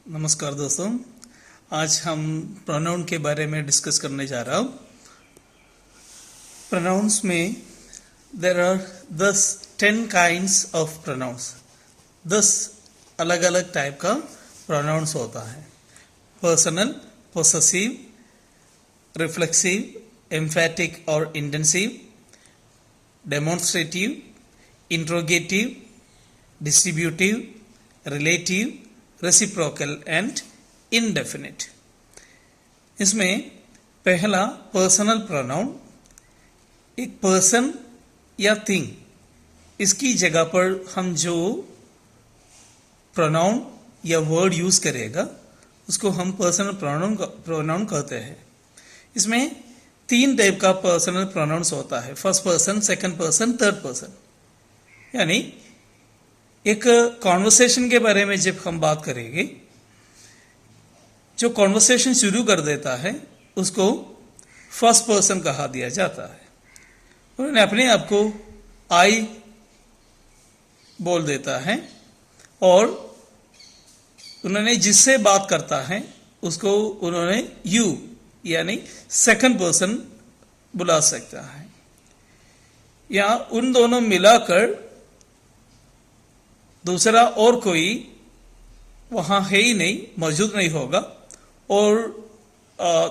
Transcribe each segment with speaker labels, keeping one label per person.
Speaker 1: नमस्कार दोस्तों, आज हम प्रोनाउन के बारे में डिस्कस करने जा रहा हूँ। प्रोनाउंस में there are 10 kinds of pronouns. 10 अलग अलग टाइप का प्रोनाउंस होता है। पर्सनल, पोसेसिव, रिफ्लेक्सिव, एम्फैटिक और intensive, demonstrative, interrogative, distributive, relative, reciprocal and indefinite. इसमें पहला पर्सनल प्रोनाउन, एक पर्सन या थिंग, इसकी जगह पर हम जो प्रोनाउन या वर्ड यूज करेगा उसको हम पर्सनल प्रोनाउन कहते हैं। इसमें 3 टाइप का पर्सनल प्रोनाउंस होता है, first person, second person, third person. यानी एक कॉन्वर्सेशन के बारे में जब हम बात करेंगे, जो कॉन्वर्सेशन शुरू कर देता है उसको फर्स्ट पर्सन कहा दिया जाता है। उन्होंने अपने आप को आई बोल देता है और उन्होंने जिससे बात करता है उसको उन्होंने यू यानी सेकंड पर्सन बुला सकता है, या उन दोनों मिलाकर दूसरा और कोई वहां है ही नहीं, मौजूद नहीं होगा और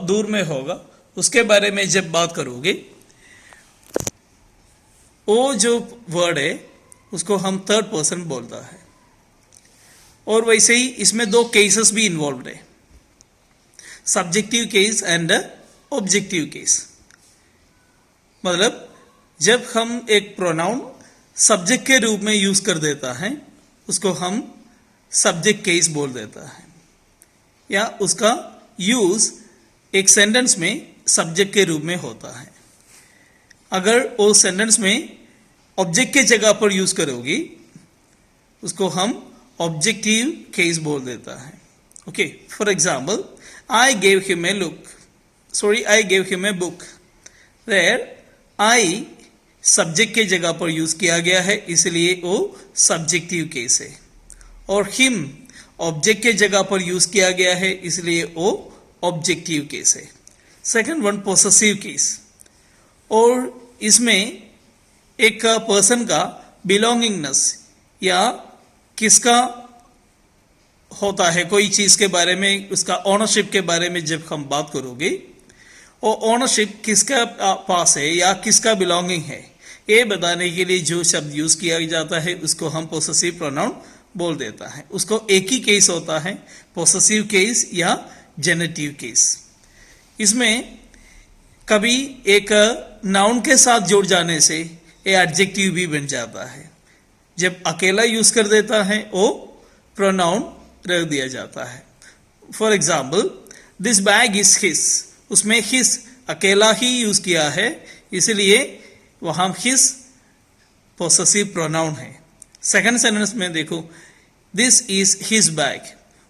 Speaker 1: दूर में होगा, उसके बारे में जब बात करोगे वो जो वर्ड है उसको हम थर्ड पर्सन बोलता है। और वैसे ही इसमें 2 केसेस भी इन्वॉल्व है, subjective case and objective case. मतलब जब हम एक प्रोनाउन सब्जेक्ट के रूप में यूज कर देता है उसको हम सब्जेक्ट केस बोल देता है, या उसका यूज एक सेंटेंस में सब्जेक्ट के रूप में होता है। अगर वो सेंटेंस में ऑब्जेक्ट के जगह पर यूज करोगी उसको हम ऑब्जेक्टिव केस बोल देता है। Okay, for example, I gave him a book. There I subject के जगह पर यूज किया गया है, इसलिए वो सब्जेक्टिव केस है, और हिम ऑब्जेक्ट के जगह पर यूज किया गया है, इसलिए वो ऑब्जेक्टिव केस है। सेकंड वन, पोसेसिव केस, और इसमें एक पर्सन का बिलोंगिंगनेस या किसका होता है, कोई चीज के बारे में, उसका ओनरशिप के बारे में जब हम बात करोगे, वो ओनरशिप किसका पास है या किसका बिलोंगिंग है, ये बताने के लिए जो शब्द यूज किया जाता है उसको हम पोसेसिव प्रोनाउन बोल देता है। उसको एक ही केस होता है, पोसेसिव केस या जेनेटिव केस। इसमें कभी एक नाउन के साथ जुड़ जाने से ये एडजेक्टिव भी बन जाता है। जब अकेला यूज कर देता है वो प्रोनाउन रख दिया जाता है। For example, this bag is his, उसमें हिज अकेला ही यूज किया है, इसलिए वहां हिज पोसेसिव प्रोनाउन है। सेकंड सेंटेंस में देखो, दिस इज हिज बैग,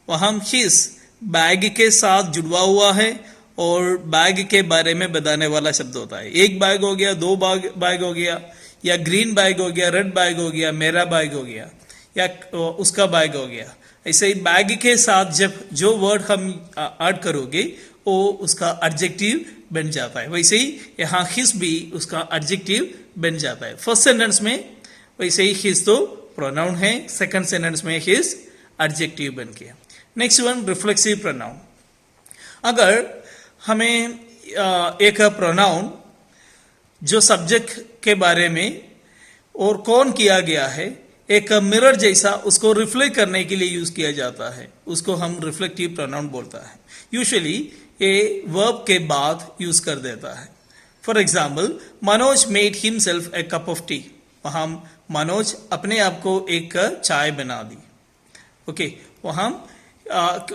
Speaker 1: वहां हिज बैग के साथ जुड़वा हुआ है और बैग के बारे में बताने वाला शब्द होता है। एक बैग हो गया, 2 बैग हो गया, या ग्रीन बैग हो गया, रेड बैग हो गया, मेरा बैग हो गया, या उसका बैग हो गया। ऐसे ही बैग के साथ जब जो वर्ड हम ऐड करोगे वो उसका एडजेक्टिव बन जाता है। वैसे ही यहाँ हिज भी उसका एडजेक्टिव बन जाता है। फर्स्ट सेंटेंस में वैसे ही हिज तो प्रोनाउन है, सेकंड सेंटेंस में हिज एडजेक्टिव बन गया। Next one, reflexive pronoun. अगर हमें एक प्रोनाउन जो सब्जेक्ट के बारे में और कौन किया गया है, एक मिरर जैसा उसको रिफ्लेक्ट करने के लिए यूज किया जाता है, उसको हम रिफ्लेक्टिव प्रोनाउन बोलता है। यूजुअली ये वर्ब के बाद यूज कर देता है। For example, Manoj made himself A cup of T, वहां मनोज अपने आप को एक चाय बना दी। ओके, वहां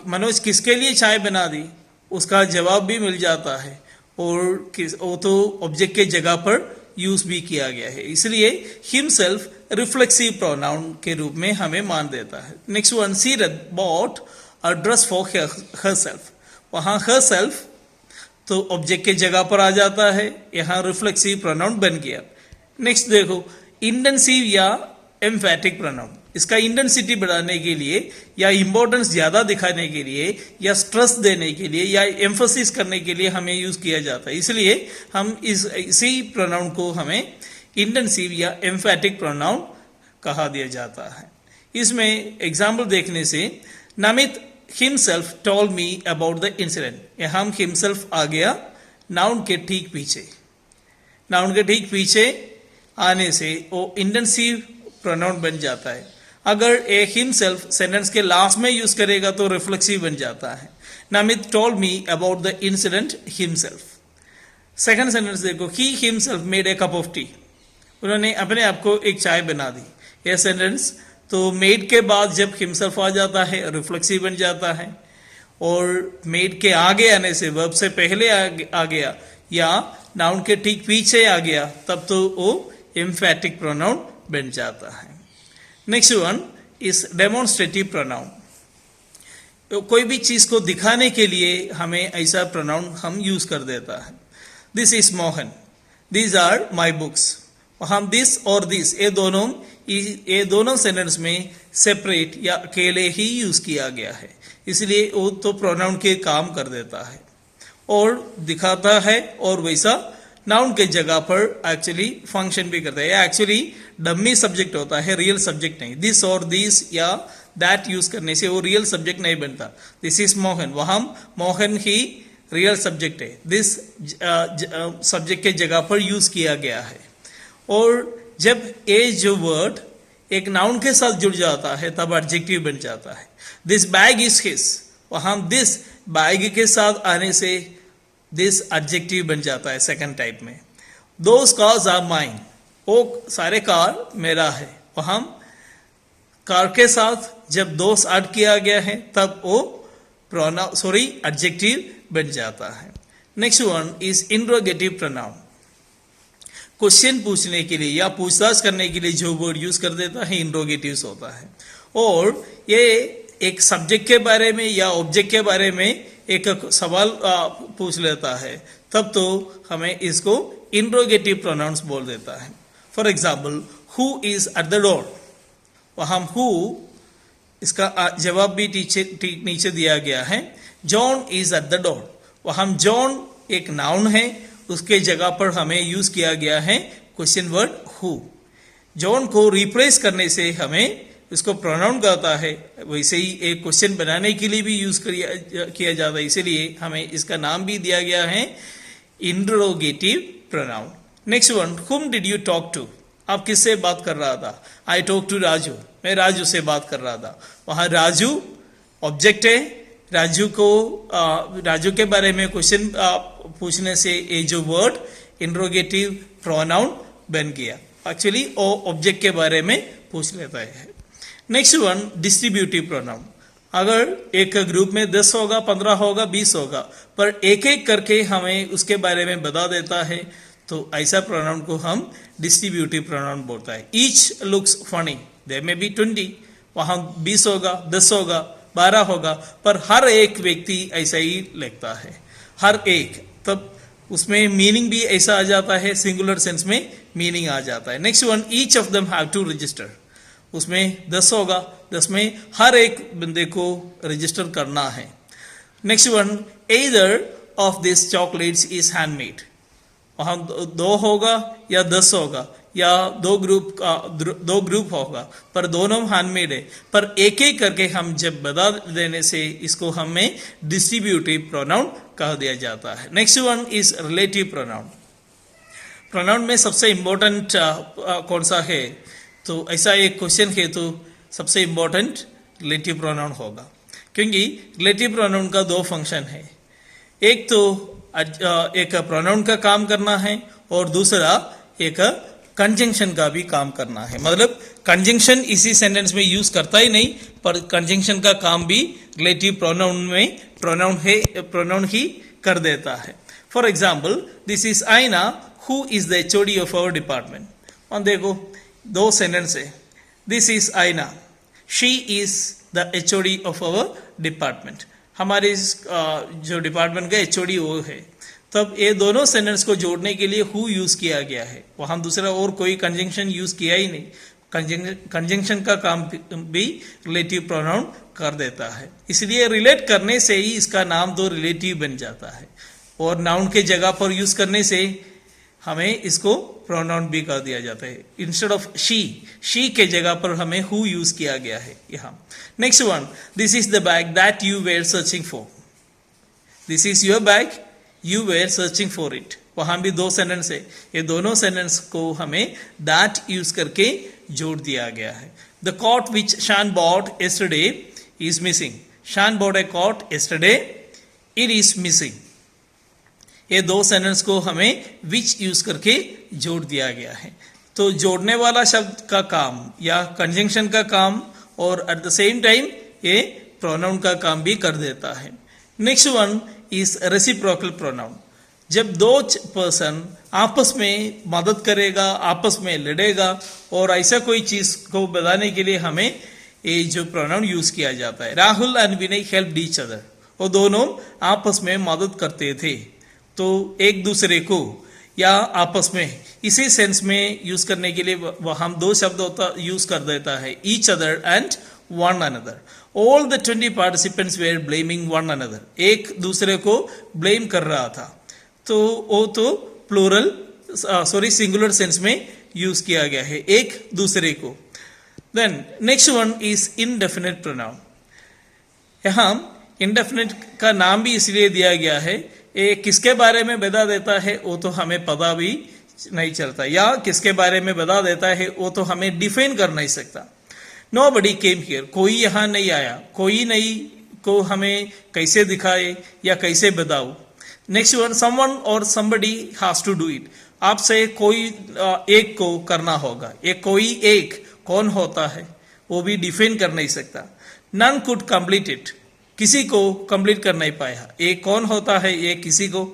Speaker 1: मनोज किसके लिए चाय बना दी उसका जवाब भी मिल जाता है, और वो तो ऑब्जेक्ट के जगह पर यूज भी किया गया है, इसलिए हिमसेल्फ रिफ्लेक्सिव प्रोनाउन के रूप में हमें मान देता है। नेक्स्ट वन, सीरत bought a dress for herself, वहां हरसेल्फ तो ऑब्जेक्ट के जगह पर आ जाता है, यहां रिफ्लेक्सिव प्रोनाउन बन गया। नेक्स्ट देखो, इंटेंसिव या एम्फैटिक प्रोनाउन। इसका इंटेंसिटी बढ़ाने के लिए या इंपॉर्टेंस ज्यादा दिखाने के लिए या स्ट्रेस देने के लिए या एम्फोसिस करने के लिए हमें यूज किया जाता है, इसलिए हम इसी प्रोनाउन को हमें इंटेंसिव या एम्फैटिक प्रोनाउन कहा दिया जाता है। इसमें एग्जाम्पल देखने से Namit himself told me about the incident, यहाँ हिमसेल्फ आ गया नाउन के ठीक पीछे। नाउन के ठीक पीछे आने से वो इंटेंसिव प्रोनाउन बन जाता है। अगर ए हिमसेल्फ सेंटेंस के लास्ट में यूज करेगा तो रिफ्लेक्सिव बन जाता है। Namit told me about the incident himself. Second sentence देखो, he himself made a cup of tea, उन्होंने अपने आप को एक चाय बना दी। यह सेंटेंस तो मेड के बाद जब हिमसेल्फ आ जाता है रिफ्लेक्सिव बन जाता है, और मेड के आगे आने से वर्ब से पहले आ गया या नाउन के ठीक पीछे आ गया तब तो वो एम्फैटिक प्रोनाउन बन जाता है। Next one is demonstrative pronoun. तो कोई भी चीज को दिखाने के लिए हमें ऐसा प्रोनाउन हम यूज कर देता है। This is Mohan, these are my books. हम दिस और दिस ये दोनों सेंटेंस में सेपरेट या अकेले ही यूज किया गया है, इसलिए वो तो प्रोनाउन के काम कर देता है और दिखाता है, और वैसा नाउन के जगह पर एक्चुअली फंक्शन भी करता है। एक्चुअली डमी सब्जेक्ट होता है, रियल सब्जेक्ट नहीं। दिस और दिस या दैट यूज करने से वो रियल सब्जेक्ट नहीं बनता। दिस इज मोहन, वहां मोहन ही रियल सब्जेक्ट है, दिस सब्जेक्ट के जगह पर यूज किया गया है। और जब ए जो वर्ड एक नाउन के साथ जुड़ जाता है तब एडजेक्टिव बन जाता है। दिस बैग इज हिज, वहां दिस बैग के साथ आने से दिस एडजेक्टिव बन जाता है सेकंड टाइप में। दोस कार्स आर माइन, वो सारे कार मेरा है, वहां कार के साथ जब दोस ऐड किया गया है तब वो एडजेक्टिव बन जाता है। Next one is interrogative pronoun. Question पूछने के लिए या पूछताछ करने के लिए जो वर्ड यूज कर देता है इंट्रोगेटिव्स होता है, और ये एक सब्जेक्ट के बारे में या ऑब्जेक्ट के बारे में एक सवाल पूछ लेता है तब तो हमें इसको इंट्रोगेटिव प्रोनाउंस बोल देता है। For example, who is at the door, वहां हु इसका जवाब भी नीचे दिया गया है। John is at the door, वहां जॉन एक नाउन है, उसके जगह पर हमें यूज किया गया है क्वेश्चन वर्ड हु। जॉन को रिप्लेस करने से हमें इसको प्रोनाउन कहता है, वैसे ही एक क्वेश्चन बनाने के लिए भी यूज किया जाता है, इसीलिए हमें इसका नाम भी दिया गया है interrogative pronoun. Next one, whom did you talk to, आप किससे बात कर रहा था? आई टॉक टू राजू, मैं राजू से बात कर रहा था। वहां राजू ऑब्जेक्ट है, राजू के बारे में क्वेश्चन पूछने से ये जो वर्ड इंट्रोगेटिव प्रोनाउन बन गया। एक्चुअली वो ऑब्जेक्ट के बारे में पूछ लेता है। Next one, distributive pronoun. अगर एक ग्रुप में 10 होगा, 15 होगा, 20 होगा, पर एक एक करके हमें उसके बारे में बता देता है तो ऐसा प्रोनाउन को हम डिस्ट्रीब्यूटिव प्रोनाउन बोलता है। ईच लुक्स फनी, देयर में बी 20, वहां 20 होगा, 10 होगा, 12 होगा, पर हर एक व्यक्ति ऐसा ही लिखता है, हर एक, तब उसमें मीनिंग भी ऐसा आ जाता है, सिंगुलर सेंस में मीनिंग आ जाता है। Next one, each of them have to register, उसमें 10 होगा, 10 में हर एक बंदे को रजिस्टर करना है। Next one, either of this chocolates is handmade, वहां 2 होगा या 10 होगा या दो ग्रुप होगा, पर दोनों हैंडमेड है, पर एक एक करके हम जब बता देने से इसको हमें डिस्ट्रीब्यूटिव प्रोनाउन कह दिया जाता है। Next one is relative pronoun. Pronoun में सबसे इंपॉर्टेंट कौन सा है? तो ऐसा एक क्वेश्चन है तो सबसे इंपॉर्टेंट रिलेटिव प्रोनाउन होगा, क्योंकि रिलेटिव प्रोनाउन का 2 फंक्शन है। एक तो एक प्रोनाउन का काम करना है और दूसरा एक कंजंक्शन का भी काम करना है। मतलब कंजंक्शन इसी सेंटेंस में यूज करता ही नहीं, पर कंजंक्शन का काम भी रिलेटिव प्रोनाउन में प्रोनाउन ही कर देता है। For example, this is Aina who is the HOD of our department. और देखो 2 सेंटेंस है, this is Aina, she is the HOD of our department, हमारे जो डिपार्टमेंट का एचओडी वो है। तब ये दोनों सेंटेंस को जोड़ने के लिए हु यूज किया गया है, वहां दूसरा और कोई कंजंक्शन यूज किया ही नहीं, कंजंक्शन का काम भी रिलेटिव प्रोनाउन कर देता है, इसलिए रिलेट करने से ही इसका नाम तो रिलेटिव बन जाता है, और नाउन के जगह पर यूज करने से हमें इसको प्रोनाउन भी कर दिया जाता है। इंस्टेड ऑफ शी के जगह पर हमें हु यूज किया गया है यहाँ। Next one, this is the bag that you were searching for. This is your bag, you were searching for it. वहां भी दो सेंटेंस है, ये दोनों सेंटेंस को हमें दैट यूज करके जोड़ दिया गया है। द कॉट विच शान बॉट yesterday is missing. शान bought a coat yesterday, it is missing. ये दो सेंटेंस को हमें विच यूज करके जोड़ दिया गया है। तो जोड़ने वाला शब्द का काम या कंजंक्शन का काम और एट द सेम टाइम ये प्रोनाउन का काम भी कर देता है। Next one is reciprocal pronoun. जब दो पर्सन आपस में मदद करेगा, आपस में लड़ेगा और ऐसा कोई चीज को बताने के लिए हमें ये जो प्रोनाउन यूज किया जाता है। Rahul and Vinay helped each other, वो दोनों आपस में मदद करते थे, तो एक दूसरे को या आपस में इसी सेंस में यूज करने के लिए हम दो शब्द यूज कर देता है, each other and one another. All the 20 participants were blaming one another, एक दूसरे को ब्लेम कर रहा था, तो वो तो प्लूरल सिंगुलर सेंस में यूज किया गया है, एक दूसरे को। Then next one is indefinite pronoun. यहाँ इनडेफिनेट का नाम भी इसलिए दिया गया है, ये किसके बारे में बता देता है वो तो हमें पता भी नहीं चलता, या किसके बारे में बता देता है वो तो हमें डिफाइन कर नहीं सकता। Nobody came here, कोई यहाँ नहीं आया, कोई नहीं को हमें कैसे दिखाए या कैसे बताओ। नेक्स्ट वन, समवन और somebody has to do it, आपसे कोई एक को करना होगा, ये कोई एक कौन होता है वो भी डिफाइन कर नहीं सकता। None could complete it, किसी को कंप्लीट कर नहीं पाया, ये कौन होता है, ये किसी को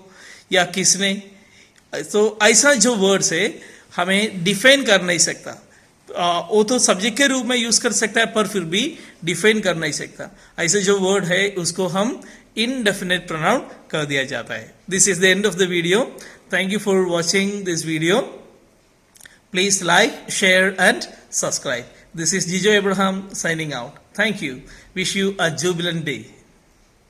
Speaker 1: या किसने। तो ऐसा जो वर्ड्स है हमें डिफाइन कर नहीं सकता, वो तो सब्जेक्ट के रूप में यूज कर सकता है पर फिर भी डिफाइन कर नहीं सकता। ऐसे जो वर्ड है उसको हम इनडेफिनेट प्रोनाउन कर दिया जाता है। This is the end of the video. Thank you for watching this video. Please like, share and subscribe. This is Jijo Abraham signing out. Thank you. Wish you a jubilant day.